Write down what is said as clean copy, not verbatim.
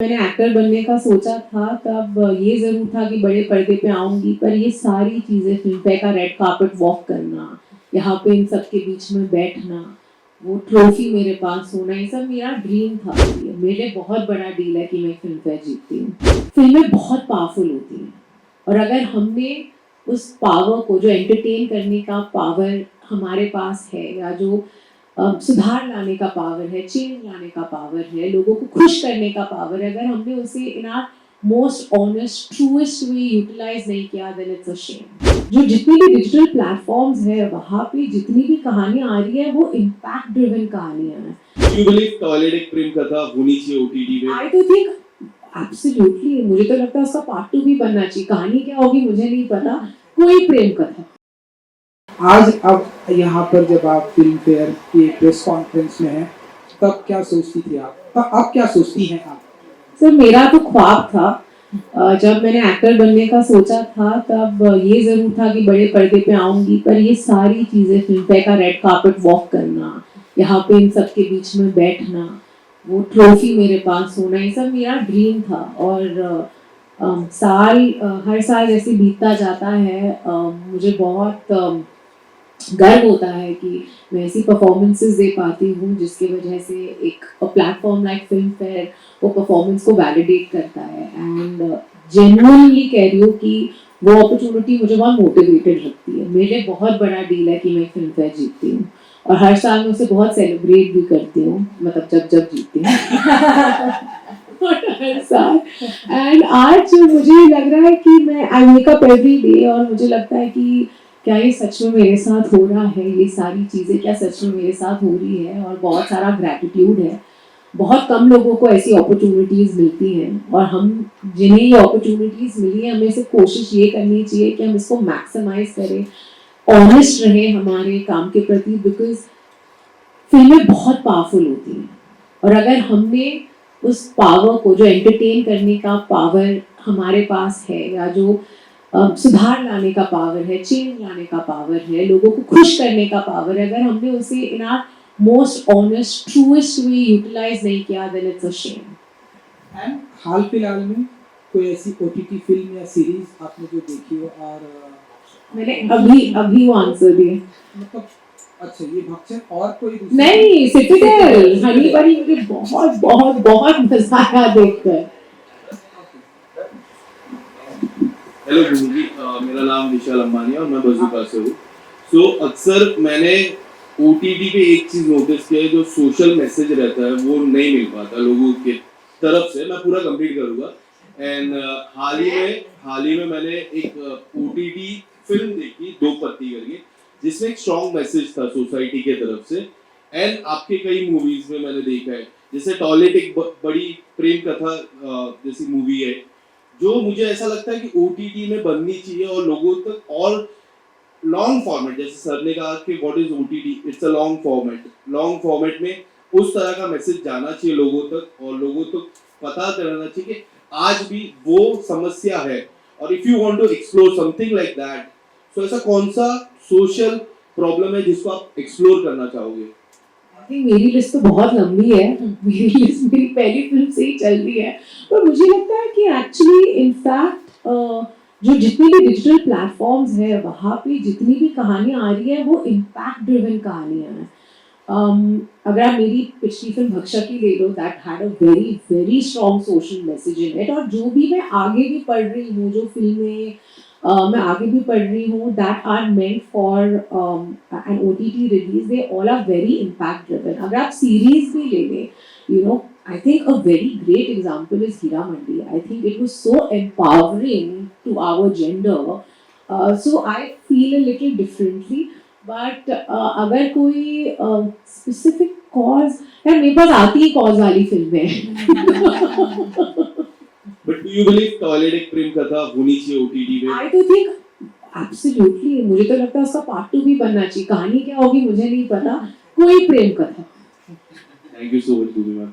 मैंने एक्टर बनने का सोचा था तब ये ज़रूर था कि बड़े पर्दे पे आऊँगी, पर ये सारी चीज़ें फ़िल्म फेयर का रेड कार्पेट वॉक करना, यहाँ पे इन सब के बीच में बैठना, वो ट्रॉफी मेरे पास होना, ये सब मेरा ड्रीम था। ये मेरे लिए बहुत बड़ा डील है कि मैं फ़िल्म फेयर जीतती हूँ। फ़िल्में बहुत पावरफुल होती हैं और अगर हमने उस पावर को, जो एंटरटेन करने का पावर हमारे पास है या जो सुधार लाने का पावर है, चेंज लाने का पावर है, लोगों को खुश करने का पावर है, अगर हमने उसे in our most honest truest way utilise नहीं किया, देन इट्स अ शेम। जो जितनी भी डिजिटल प्लेटफॉर्म्स है वहाँ पे जितनी भी कहानियां आ रही है वो इम्पैक्ट ड्रिवन कहानियां हैं। You believe टॉयलेट एक प्रेम कथा होनी चाहिए ओटीटी में? आई तो थिंक एब्सोल्युटली, मुझे तो लगता है उसका पार्ट 2 भी बनना चाहिए। कहानी क्या होगी मुझे नहीं पता, कोई प्रेम कथा। आज अब यहाँ पर जब आप फिल्म फेयर की प्रेस कॉन्फ्रेंस में हैं, तब क्या सोचती थी आप? अब क्या सोचती हैं आप? सर मेरा तो ख्वाब था, जब मैंने एक्टर बनने का सोचा था तब ये ज़रूर था कि बड़े पर्दे पे आऊँगी, पर ये सारी चीज़ें फ़िल्म फेयर का रेड कार्पेट वॉक करना, यहाँ पे इन सब के बीच में बैठना, वो ट्रॉफी मेरे पास होना, ये सब मेरा ड्रीम था। और हर साल जैसे बीतता जाता है, मुझे बहुत गर्व होता है कि मैं ऐसी परफॉर्मेंसेस दे पाती हूँ जिसकी वजह से एक प्लेटफॉर्म लाइक फिल्म फेयर वो परफॉर्मेंस को वैलिडेट करता है। एंड जेन्युइनली कह रही हूँ कि वो अपॉर्चुनिटी मुझे बहुत मोटिवेटेड रखती है। मेरे लिए बहुत बड़ा डील है कि मैं फिल्म फेयर जीतती हूँ और हर साल मैं उसे बहुत सेलिब्रेट भी करती हूँ, मतलब जब जब जीतती हूँ हर साल। एंड आज मुझे लग रहा है कि मैं आई वेक अप एवरी डे और मुझे लगता है कि क्या ये सच में मेरे साथ हो रहा है, ये सारी चीज़ें क्या सच में मेरे साथ हो रही है, और बहुत सारा ग्रैटिट्यूड है। बहुत कम लोगों को ऐसी अपॉर्चुनिटीज़ मिलती हैं और हम जिन्हें ये अपॉर्चुनिटीज़ मिली है हमें सिर्फ कोशिश ये करनी चाहिए कि हम इसको मैक्सिमाइज करें, ऑनेस्ट रहें हमारे काम के प्रति, बिकॉज फिल्में बहुत पावरफुल होती हैं और अगर हमने उस पावर को, जो एंटरटेन करने का पावर हमारे पास है या जो सुधार लाने का पावर है, चेंज लाने का पावर है, लोगों को खुश करने का पावर है, अगर हमने उसे in our most honest truest way utilise नहीं किया, then it's a shame. And हाल फिलहाल में कोई ऐसी ओटीटी फिल्म या सीरीज आपने जो देखी हो और मैंने अभी वो आंसर दिए। मतलब अच्छा, ये भक्षण और कोई नहीं, सिटिजन हनी बनी मुझे बहुत बहुत बहुत मजा आया देखकर। हेलो गुरु जी, मेरा नाम विशाल अंबानी है और मैं बजूका से हूँ। सो अक्सर मैंने ओटीटी पे एक चीज़ नोटिस किया है, जो सोशल मैसेज रहता है वो नहीं मिल पाता लोगों के तरफ से। मैं पूरा कंप्लीट करूँगा। एंड हाल ही में मैंने एक ओटीटी फिल्म देखी, दो पत्ती करके, जिसमें एक स्ट्रॉन्ग मैसेज था सोसाइटी के तरफ से। एंड आपके कई मूवीज में मैंने देखा है, जैसे टॉयलेट एक बड़ी प्रेम कथा जैसी मूवी है, जो मुझे ऐसा लगता है कि ओटीटी में बननी चाहिए और लोगों तक और लॉन्ग फॉर्मेट, जैसे सर ने कहा कि what is OTT, it's a long format में उस तरह का मैसेज जाना चाहिए लोगों तक और लोगों तक पता चलना चाहिए कि आज भी वो समस्या है। और if you want to explore something like that, so ऐसा कौन सा सोशल प्रॉब्लम है जिसको आप एक्सप्लोर करना चाहोगे? मेरी लिस्ट तो बहुत लंबी है, मेरी लिस्ट मेरी पहली फिल्म से ही चल रही है, पर मुझे लगता है कि एक्चुअली इनफैक्ट जो जितनी भी डिजिटल प्लेटफॉर्म्स है वहाँ पे जितनी भी कहानियाँ आ रही है वो इम्पैक्ट ड्रिवन कहानियाँ हैं। अगर आप मेरी पिछली फिल्म भक्षा की ले लो, that had a very very strong social message in it, और जो भी मैं आगे भी पढ़ रही हूँ, जो फिल्में मैं आगे भी पढ़ रही हूँ, that are meant for an OTT release, they all are very impact driven. अगर आप सीरीज भी ले लें, you know, I think a very great example is Hira Mandi. I think it was so empowering to our gender. So I feel a little differently. But अगर कोई specific cause, यार मेरे पास आती ही cause वाली फिल्में हैं। But do you believe toilet एक प्रेम कथा होनी चाहिए ओटीटी में? I तो think एब्सोल्युटली, मुझे तो लगता है उसका पार्ट 2 भी बनना चाहिए। कहानी क्या होगी मुझे नहीं पता, कोई प्रेम कथा। Thank you so much Guru ma'am.